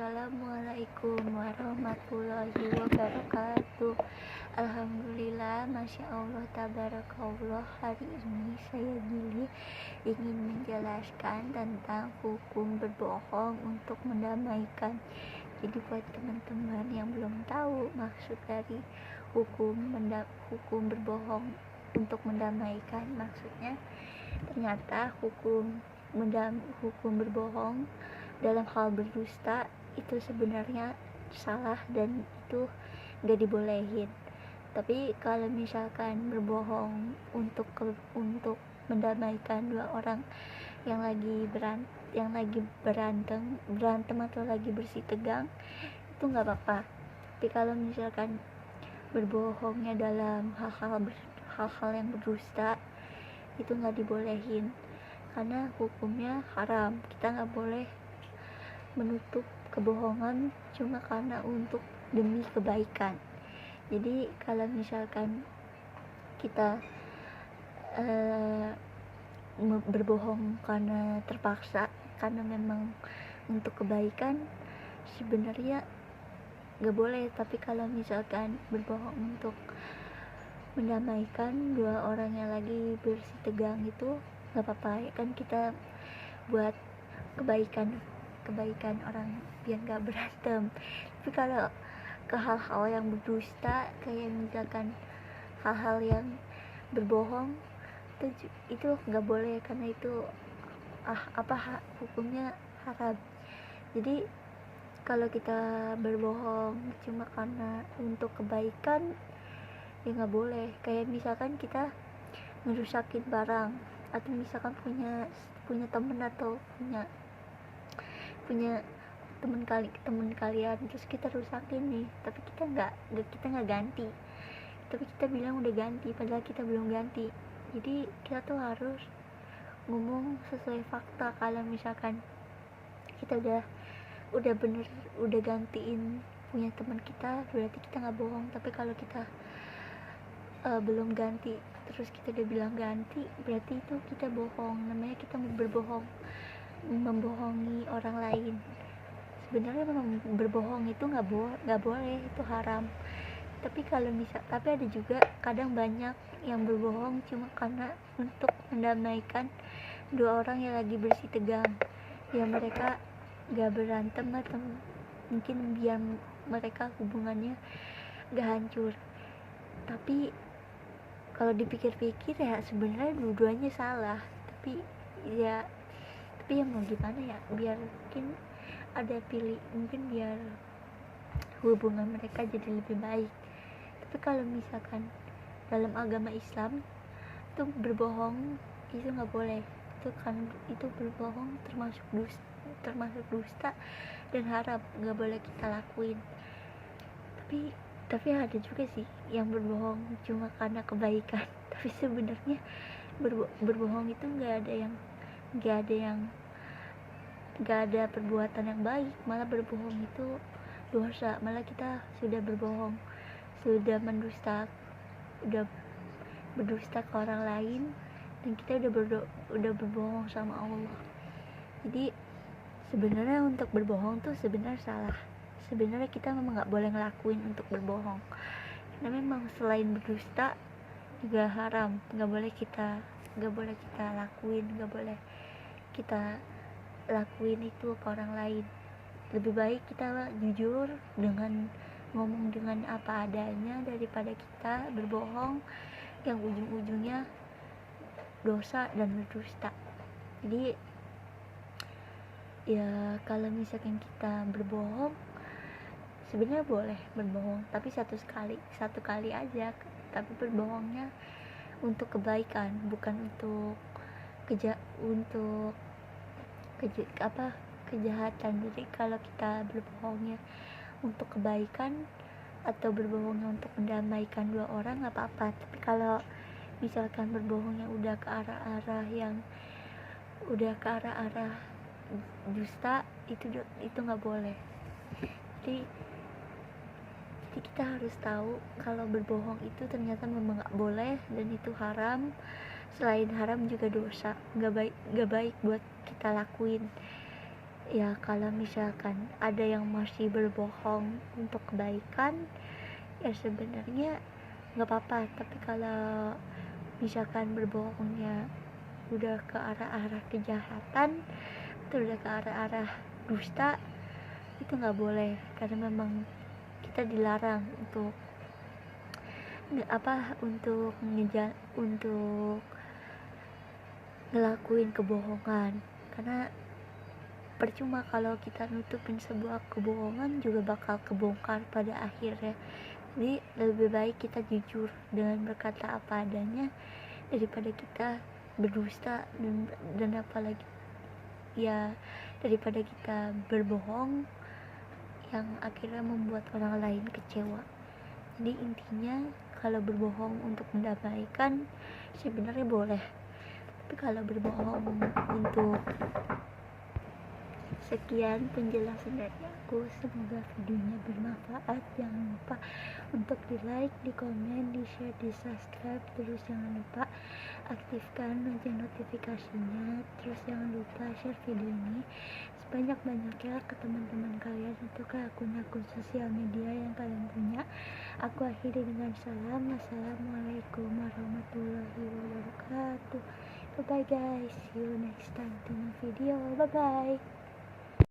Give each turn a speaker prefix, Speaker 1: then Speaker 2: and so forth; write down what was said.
Speaker 1: Assalamualaikum warahmatullahi wabarakatuh. Alhamdulillah, Masya Allah, tabarakallah. Hari ini saya Gili ingin menjelaskan tentang hukum berbohong untuk mendamaikan. Jadi buat teman-teman yang belum tahu maksud dari hukum berbohong untuk mendamaikan, maksudnya ternyata hukum berbohong dalam hal berdusta itu sebenarnya salah dan itu gak dibolehin. Tapi kalau misalkan berbohong untuk mendamaikan dua orang yang lagi berantem atau lagi bersih tegang, itu nggak apa-apa. Tapi kalau misalkan berbohongnya dalam hal-hal yang berdusta, itu nggak dibolehin karena hukumnya haram. Kita nggak boleh menutup kebohongan cuma karena untuk demi kebaikan. Jadi kalau misalkan kita berbohong karena terpaksa, karena memang untuk kebaikan, sebenarnya gak boleh. Tapi kalau misalkan berbohong untuk mendamaikan dua orang yang lagi bersih tegang, itu gak apa-apa ya kan, kita buat kebaikan orang biar gak berantem. Tapi kalau ke hal-hal yang berdusta, kayak misalkan hal-hal yang berbohong, itu nggak boleh karena itu hukumnya haram. Jadi kalau kita berbohong cuma karena untuk kebaikan, ya nggak boleh. Kayak misalkan kita ngerusakin barang, atau misalkan punya temen atau punya temen kalian, terus kita rusakin nih, tapi kita nggak ganti, tapi kita bilang udah ganti padahal kita belum ganti. Jadi kita tuh harus ngomong sesuai fakta. Kalau misalkan kita udah gantiin punya teman kita, berarti kita nggak bohong. Tapi kalau kita belum ganti terus kita udah bilang ganti, berarti itu kita bohong. Namanya kita membohongi orang lain. Sebenarnya memang berbohong itu nggak boleh, itu haram. Tapi ada juga kadang banyak yang berbohong cuma karena untuk mendamaikan dua orang yang lagi bersih tegang, ya mereka gak berantem atau mungkin biar mereka hubungannya gak hancur. Tapi kalau dipikir-pikir ya sebenarnya dua-duanya salah. Tapi ya mau gimana ya, biar mungkin ada mungkin biar hubungan mereka jadi lebih baik. Tapi kalau misalkan dalam agama Islam itu berbohong itu nggak boleh. Itu berbohong termasuk dusta dan haram, nggak boleh kita lakuin. Tapi ada juga sih yang berbohong cuma karena kebaikan. Tapi sebenarnya berbohong itu nggak ada perbuatan yang baik, malah berbohong itu dosa. Malah kita sudah berdusta ke orang lain, dan kita udah berbohong sama Allah. Jadi sebenarnya untuk berbohong tuh sebenarnya salah. Sebenarnya kita memang nggak boleh ngelakuin untuk berbohong, karena memang selain berdusta juga haram. Nggak boleh kita lakuin, nggak boleh kita lakuin itu ke orang lain. Lebih baik kita jujur dengan ngomong dengan apa adanya daripada kita berbohong yang ujung-ujungnya dosa dan berdusta. Jadi ya kalau misalkan kita berbohong, sebenarnya boleh berbohong, tapi satu kali aja. Tapi berbohongnya untuk kebaikan, bukan untuk kejahatan. Jadi kalau kita berbohongnya untuk kebaikan atau berbohongnya untuk mendamaikan dua orang, nggak apa-apa. Tapi kalau misalkan berbohongnya udah ke arah dusta, itu nggak boleh. Jadi kita harus tahu kalau berbohong itu ternyata memang nggak boleh dan itu haram. Selain haram juga dosa, nggak baik buat kita lakuin. Ya kalau misalkan ada yang masih berbohong untuk kebaikan, ya sebenarnya nggak apa-apa. Tapi kalau misalkan berbohongnya udah ke arah-arah kejahatan atau udah ke arah-arah dusta, itu nggak boleh, karena memang kita dilarang untuk untuk ngelakuin kebohongan. Karena percuma kalau kita nutupin sebuah kebohongan, juga bakal kebongkar pada akhirnya. Jadi lebih baik kita jujur dengan berkata apa adanya daripada kita berdusta, dan apalagi ya daripada kita berbohong yang akhirnya membuat orang lain kecewa. Jadi intinya, kalau berbohong untuk mendamaikan sebenarnya boleh, tapi kalau berbohong untuk sekian penjelasan dari aku. Semoga videonya bermanfaat. Jangan lupa untuk di like, di komen, di share, di subscribe. Terus jangan lupa aktifkan lonceng notifikasinya. Terus jangan lupa share video ini sebanyak-banyaknya ke teman-teman kalian atau ke akun-akun sosial media yang kalian punya. Aku akhiri dengan salam. Wassalamualaikum warahmatullahi wabarakatuh. Bye bye guys, see you next time to my video. Bye bye.